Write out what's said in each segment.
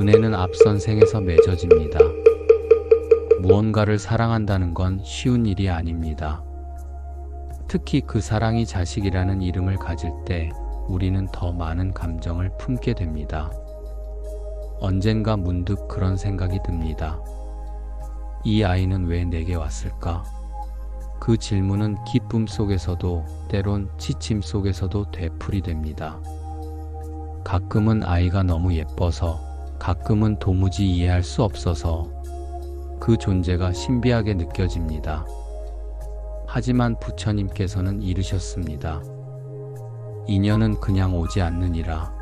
은혜는 앞선 생에서 맺어집니다. 무언가를 사랑한다는 건 쉬운 일이 아닙니다. 특히 그 사랑이 자식이라는 이름을 가질 때 우리는 더 많은 감정을 품게 됩니다. 언젠가 문득 그런 생각이 듭니다. 이 아이는 왜 내게 왔을까? 그 질문은 기쁨 속에서도 때론 지침 속에서도 되풀이됩니다. 가끔은 아이가 너무 예뻐서, 가끔은 도무지 이해할 수 없어서 그 존재가 신비하게 느껴집니다. 하지만 부처님께서는 이르셨습니다. 인연은 그냥 오지 않느니라.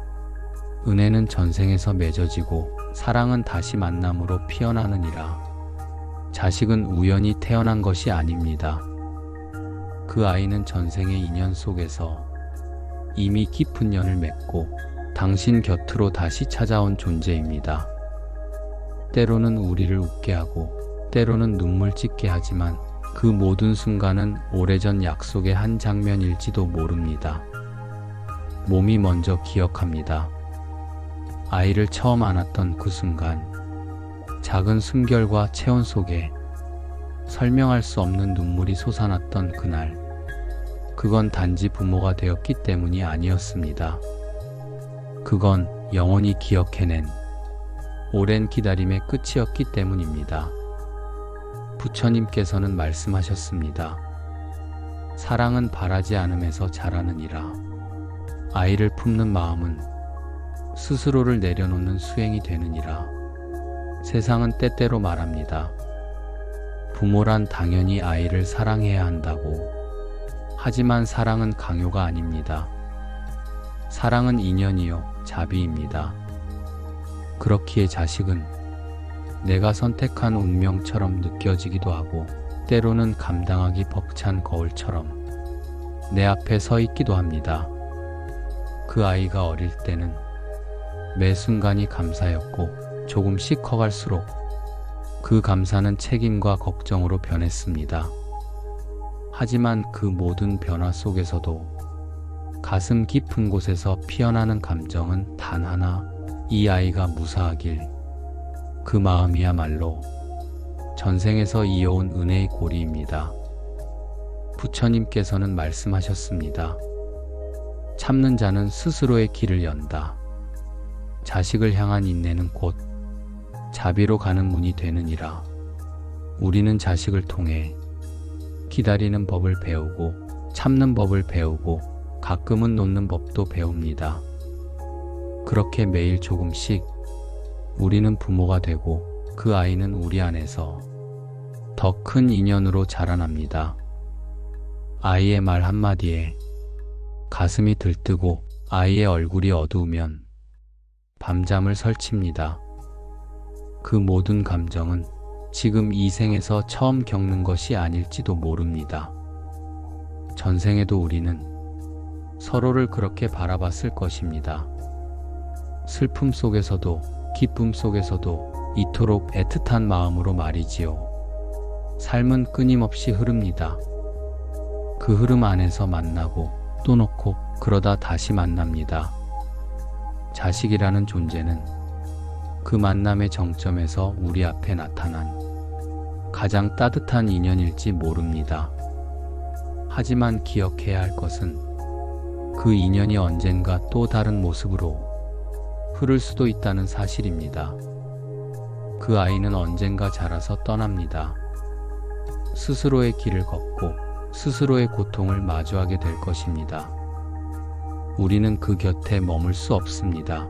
은혜는 전생에서 맺어지고 사랑은 다시 만남으로 피어나느니라. 자식은 우연히 태어난 것이 아닙니다. 그 아이는 전생의 인연 속에서 이미 깊은 연을 맺고 당신 곁으로 다시 찾아온 존재입니다. 때로는 우리를 웃게 하고 때로는 눈물 짓게 하지만 그 모든 순간은 오래전 약속의 한 장면일지도 모릅니다. 몸이 먼저 기억합니다. 아이를 처음 안았던 그 순간, 작은 숨결과 체온 속에 설명할 수 없는 눈물이 솟아났던 그날, 그건 단지 부모가 되었기 때문이 아니었습니다. 그건 영원히 기억해낸 오랜 기다림의 끝이었기 때문입니다. 부처님께서는 말씀하셨습니다. 사랑은 바라지 않음에서 자라느니라. 아이를 품는 마음은 스스로를 내려놓는 수행이 되느니라. 세상은 때때로 말합니다. 부모란 당연히 아이를 사랑해야 한다고. 하지만 사랑은 강요가 아닙니다. 사랑은 인연이요 자비입니다. 그렇기에 자식은 내가 선택한 운명처럼 느껴지기도 하고 때로는 감당하기 벅찬 거울처럼 내 앞에 서 있기도 합니다. 그 아이가 어릴 때는 매 순간이 감사였고 조금씩 커갈수록 그 감사는 책임과 걱정으로 변했습니다. 하지만 그 모든 변화 속에서도 가슴 깊은 곳에서 피어나는 감정은 단 하나, 이 아이가 무사하길. 그 마음이야말로 전생에서 이어온 은혜의 고리입니다. 부처님께서는 말씀하셨습니다. 참는 자는 스스로의 길을 연다. 자식을 향한 인내는 곧 자비로 가는 문이 되느니라. 우리는 자식을 통해 기다리는 법을 배우고 참는 법을 배우고 가끔은 놓는 법도 배웁니다. 그렇게 매일 조금씩 우리는 부모가 되고 그 아이는 우리 안에서 더 큰 인연으로 자라납니다. 아이의 말 한마디에 가슴이 들뜨고 아이의 얼굴이 어두우면 밤잠을 설칩니다. 그 모든 감정은 지금 이 생에서 처음 겪는 것이 아닐지도 모릅니다. 전생에도 우리는 서로를 그렇게 바라봤을 것입니다. 슬픔 속에서도 기쁨 속에서도 이토록 애틋한 마음으로 말이지요. 삶은 끊임없이 흐릅니다. 그 흐름 안에서 만나고 또 놓고 그러다 다시 만납니다. 자식이라는 존재는 그 만남의 정점에서 우리 앞에 나타난 가장 따뜻한 인연일지 모릅니다. 하지만 기억해야 할 것은 그 인연이 언젠가 또 다른 모습으로 흐를 수도 있다는 사실입니다. 그 아이는 언젠가 자라서 떠납니다. 스스로의 길을 걷고 스스로의 고통을 마주하게 될 것입니다. 우리는 그 곁에 머물 수 없습니다.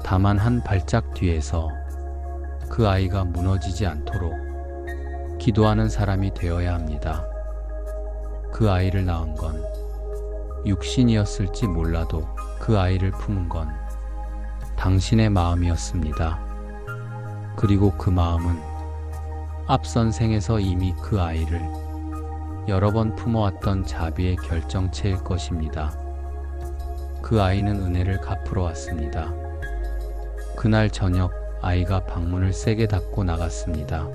다만 한 발짝 뒤에서 그 아이가 무너지지 않도록 기도하는 사람이 되어야 합니다. 그 아이를 낳은 건 육신이었을지 몰라도 그 아이를 품은 건 당신의 마음이었습니다. 그리고 그 마음은 앞선 생에서 이미 그 아이를 여러 번 품어왔던 자비의 결정체일 것입니다. 그 아이는 은혜를 갚으러 왔습니다. 그날 저녁 아이가 방문을 세게 닫고 나갔습니다.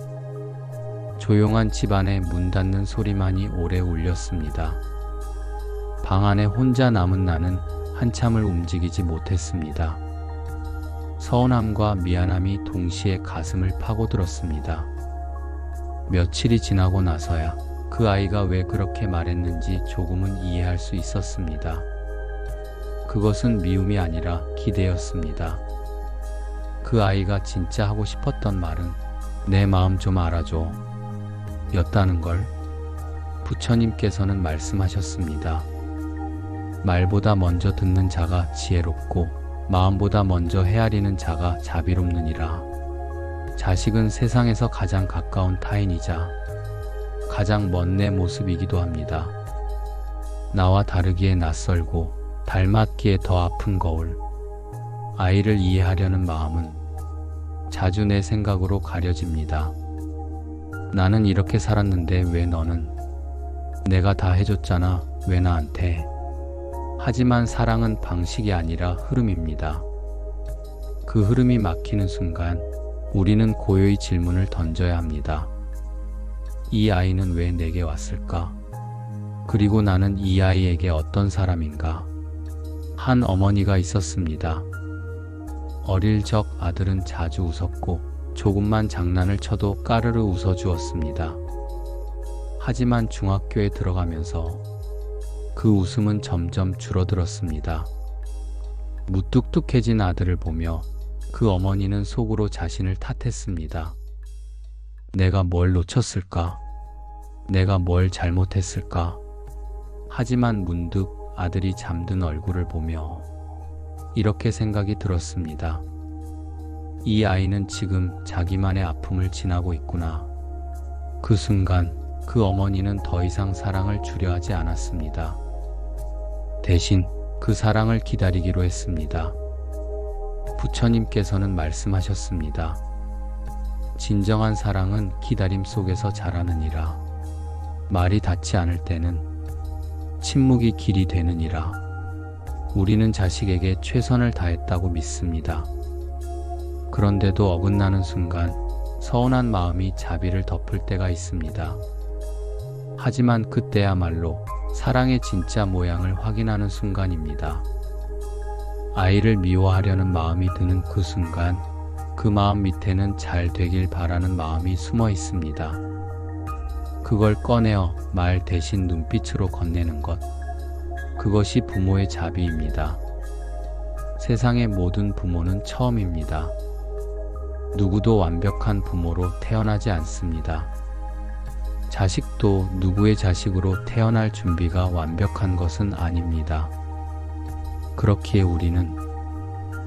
조용한 집안에 문 닫는 소리만이 오래 울렸습니다. 방 안에 혼자 남은 나는 한참을 움직이지 못했습니다. 서운함과 미안함이 동시에 가슴을 파고들었습니다. 며칠이 지나고 나서야 그 아이가 왜 그렇게 말했는지 조금은 이해할 수 있었습니다. 그것은 미움이 아니라 기대였습니다. 그 아이가 진짜 하고 싶었던 말은 내 마음 좀 알아줘 였다는 걸 부처님께서는 말씀하셨습니다. 말보다 먼저 듣는 자가 지혜롭고 마음보다 먼저 헤아리는 자가 자비롭느니라. 자식은 세상에서 가장 가까운 타인이자 가장 먼 내 모습이기도 합니다. 나와 다르기에 낯설고 닮았기에 더 아픈 거울. 아이를 이해하려는 마음은 자주 내 생각으로 가려집니다. 나는 이렇게 살았는데 왜 너는? 내가 다 해줬잖아. 왜 나한테? 하지만 사랑은 방식이 아니라 흐름입니다. 그 흐름이 막히는 순간 우리는 고요히 질문을 던져야 합니다. 이 아이는 왜 내게 왔을까? 그리고 나는 이 아이에게 어떤 사람인가? 한 어머니가 있었습니다. 어릴 적 아들은 자주 웃었고 조금만 장난을 쳐도 까르르 웃어주었습니다. 하지만 중학교에 들어가면서 그 웃음은 점점 줄어들었습니다. 무뚝뚝해진 아들을 보며 그 어머니는 속으로 자신을 탓했습니다. 내가 뭘 놓쳤을까? 내가 뭘 잘못했을까? 하지만 문득 아들이 잠든 얼굴을 보며 이렇게 생각이 들었습니다. 이 아이는 지금 자기만의 아픔을 지나고 있구나. 그 순간 그 어머니는 더 이상 사랑을 주려 하지 않았습니다. 대신 그 사랑을 기다리기로 했습니다. 부처님께서는 말씀하셨습니다. 진정한 사랑은 기다림 속에서 자라느니라. 말이 닿지 않을 때는 침묵이 길이 되느니라. 우리는 자식에게 최선을 다했다고 믿습니다. 그런데도 어긋나는 순간 서운한 마음이 자비를 덮을 때가 있습니다. 하지만 그때야말로 사랑의 진짜 모양을 확인하는 순간입니다. 아이를 미워하려는 마음이 드는 그 순간 그 마음 밑에는 잘 되길 바라는 마음이 숨어 있습니다. 그걸 꺼내어 말 대신 눈빛으로 건네는 것. 그것이 부모의 자비입니다. 세상의 모든 부모는 처음입니다. 누구도 완벽한 부모로 태어나지 않습니다. 자식도 누구의 자식으로 태어날 준비가 완벽한 것은 아닙니다. 그렇기에 우리는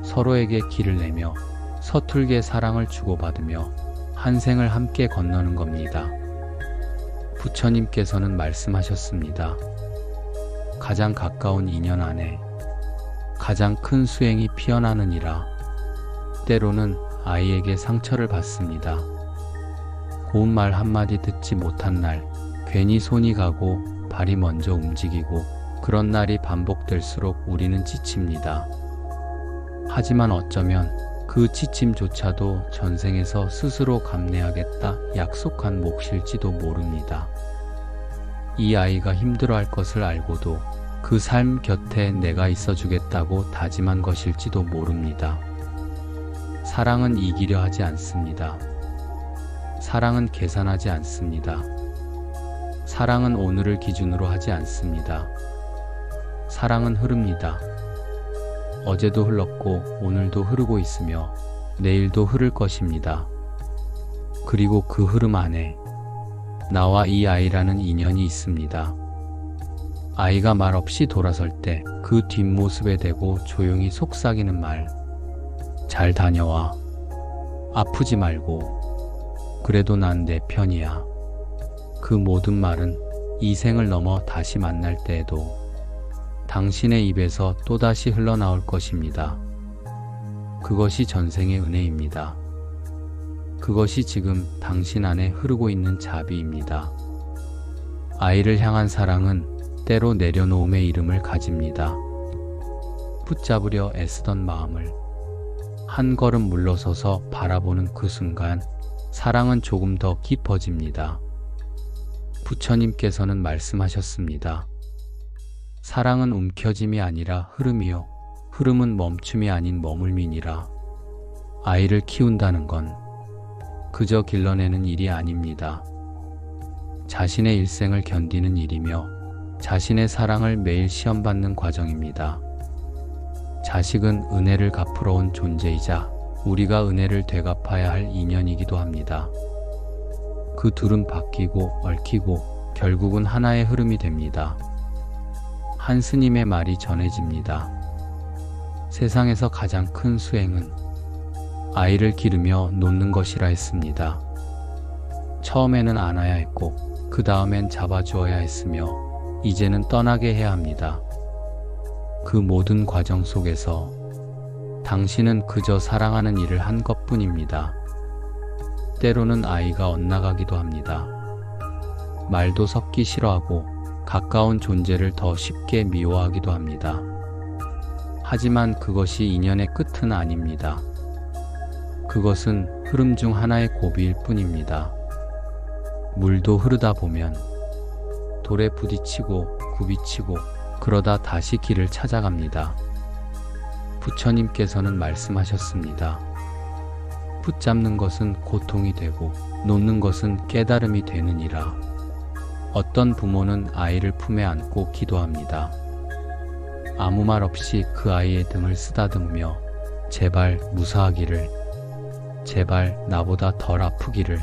서로에게 길을 내며 서툴게 사랑을 주고받으며 한 생을 함께 건너는 겁니다. 부처님께서는 말씀하셨습니다. 가장 가까운 인연 안에 가장 큰 수행이 피어나느니라. 때로는 아이에게 상처를 받습니다. 고운 말 한마디 듣지 못한 날, 괜히 손이 가고 발이 먼저 움직이고 그런 날이 반복될수록 우리는 지칩니다. 하지만 어쩌면 그 지침조차도 전생에서 스스로 감내하겠다 약속한 몫일지도 모릅니다. 이 아이가 힘들어할 것을 알고도 그 삶 곁에 내가 있어주겠다고 다짐한 것일지도 모릅니다. 사랑은 이기려 하지 않습니다. 사랑은 계산하지 않습니다. 사랑은 오늘을 기준으로 하지 않습니다. 사랑은 흐릅니다. 어제도 흘렀고 오늘도 흐르고 있으며 내일도 흐를 것입니다. 그리고 그 흐름 안에 나와 이 아이라는 인연이 있습니다. 아이가 말없이 돌아설 때 그 뒷모습에 대고 조용히 속삭이는 말. 잘 다녀와. 아프지 말고. 그래도 난 내 편이야. 그 모든 말은 이 생을 넘어 다시 만날 때에도 당신의 입에서 또다시 흘러나올 것입니다. 그것이 전생의 은혜입니다. 그것이 지금 당신 안에 흐르고 있는 자비입니다. 아이를 향한 사랑은 때로 내려놓음의 이름을 가집니다. 붙잡으려 애쓰던 마음을 한 걸음 물러서서 바라보는 그 순간 사랑은 조금 더 깊어집니다. 부처님께서는 말씀하셨습니다. 사랑은 움켜짐이 아니라 흐름이요. 흐름은 멈춤이 아닌 머물미니라. 아이를 키운다는 건 그저 길러내는 일이 아닙니다. 자신의 일생을 견디는 일이며 자신의 사랑을 매일 시험받는 과정입니다. 자식은 은혜를 갚으러 온 존재이자 우리가 은혜를 되갚아야 할 인연이기도 합니다. 그 둘은 바뀌고 얽히고 결국은 하나의 흐름이 됩니다. 한 스님의 말이 전해집니다. 세상에서 가장 큰 수행은 아이를 기르며 놓는 것이라 했습니다. 처음에는 안아야 했고 그 다음엔 잡아주어야 했으며 이제는 떠나게 해야 합니다. 그 모든 과정 속에서 당신은 그저 사랑하는 일을 한 것뿐입니다. 때로는 아이가 엇나가기도 합니다. 말도 섞기 싫어하고 가까운 존재를 더 쉽게 미워하기도 합니다. 하지만 그것이 인연의 끝은 아닙니다. 그것은 흐름 중 하나의 고비일 뿐입니다. 물도 흐르다 보면 돌에 부딪히고 굽이치고 그러다 다시 길을 찾아갑니다. 부처님께서는 말씀하셨습니다. 붙잡는 것은 고통이 되고 놓는 것은 깨달음이 되느니라. 어떤 부모는 아이를 품에 안고 기도합니다. 아무 말 없이 그 아이의 등을 쓰다듬으며 제발 무사하기를, 제발 나보다 덜 아프기를,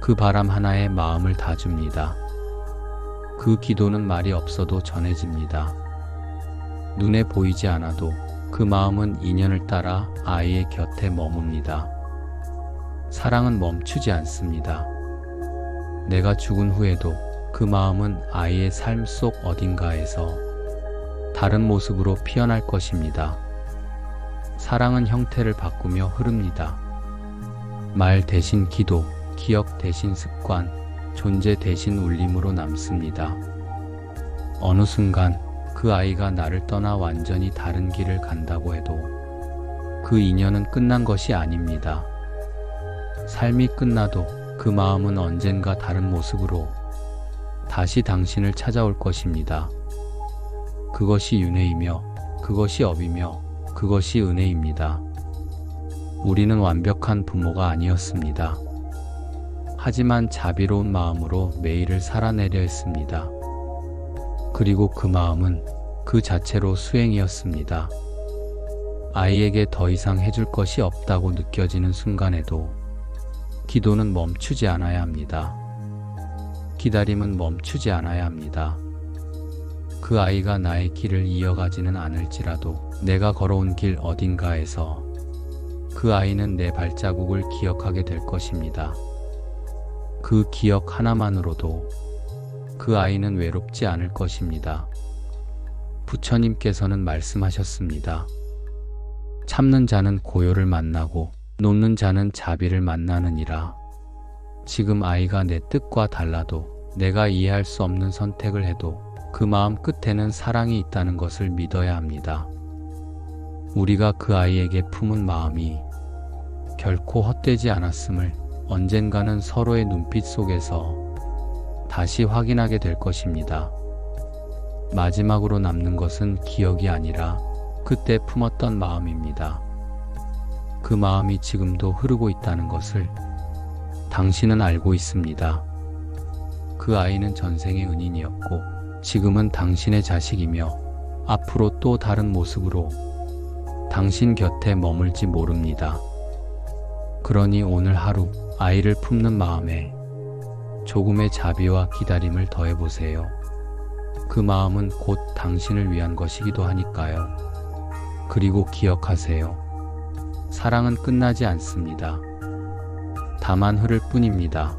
그 바람 하나에 마음을 다 줍니다. 그 기도는 말이 없어도 전해집니다. 눈에 보이지 않아도 그 마음은 인연을 따라 아이의 곁에 머뭅니다. 사랑은 멈추지 않습니다. 내가 죽은 후에도 그 마음은 아이의 삶 속 어딘가에서 다른 모습으로 피어날 것입니다. 사랑은 형태를 바꾸며 흐릅니다. 말 대신 기도, 기억 대신 습관, 존재 대신 울림으로 남습니다. 어느 순간 그 아이가 나를 떠나 완전히 다른 길을 간다고 해도 그 인연은 끝난 것이 아닙니다. 삶이 끝나도 그 마음은 언젠가 다른 모습으로 다시 당신을 찾아올 것입니다. 그것이 윤회이며 그것이 업이며 그것이 은혜입니다. 우리는 완벽한 부모가 아니었습니다. 하지만 자비로운 마음으로 매일을 살아내려 했습니다. 그리고 그 마음은 그 자체로 수행이었습니다. 아이에게 더 이상 해줄 것이 없다고 느껴지는 순간에도 기도는 멈추지 않아야 합니다. 기다림은 멈추지 않아야 합니다. 그 아이가 나의 길을 이어가지는 않을지라도 내가 걸어온 길 어딘가에서 그 아이는 내 발자국을 기억하게 될 것입니다. 그 기억 하나만으로도 그 아이는 외롭지 않을 것입니다. 부처님께서는 말씀하셨습니다. 참는 자는 고요를 만나고 놓는 자는 자비를 만나느니라. 지금 아이가 내 뜻과 달라도 내가 이해할 수 없는 선택을 해도 그 마음 끝에는 사랑이 있다는 것을 믿어야 합니다. 우리가 그 아이에게 품은 마음이 결코 헛되지 않았음을 언젠가는 서로의 눈빛 속에서 다시 확인하게 될 것입니다. 마지막으로 남는 것은 기억이 아니라 그때 품었던 마음입니다. 그 마음이 지금도 흐르고 있다는 것을 당신은 알고 있습니다. 그 아이는 전생의 은인이었고 지금은 당신의 자식이며 앞으로 또 다른 모습으로 당신 곁에 머물지 모릅니다. 그러니 오늘 하루 아이를 품는 마음에 조금의 자비와 기다림을 더해보세요. 그 마음은 곧 당신을 위한 것이기도 하니까요. 그리고 기억하세요. 사랑은 끝나지 않습니다. 다만 흐를 뿐입니다.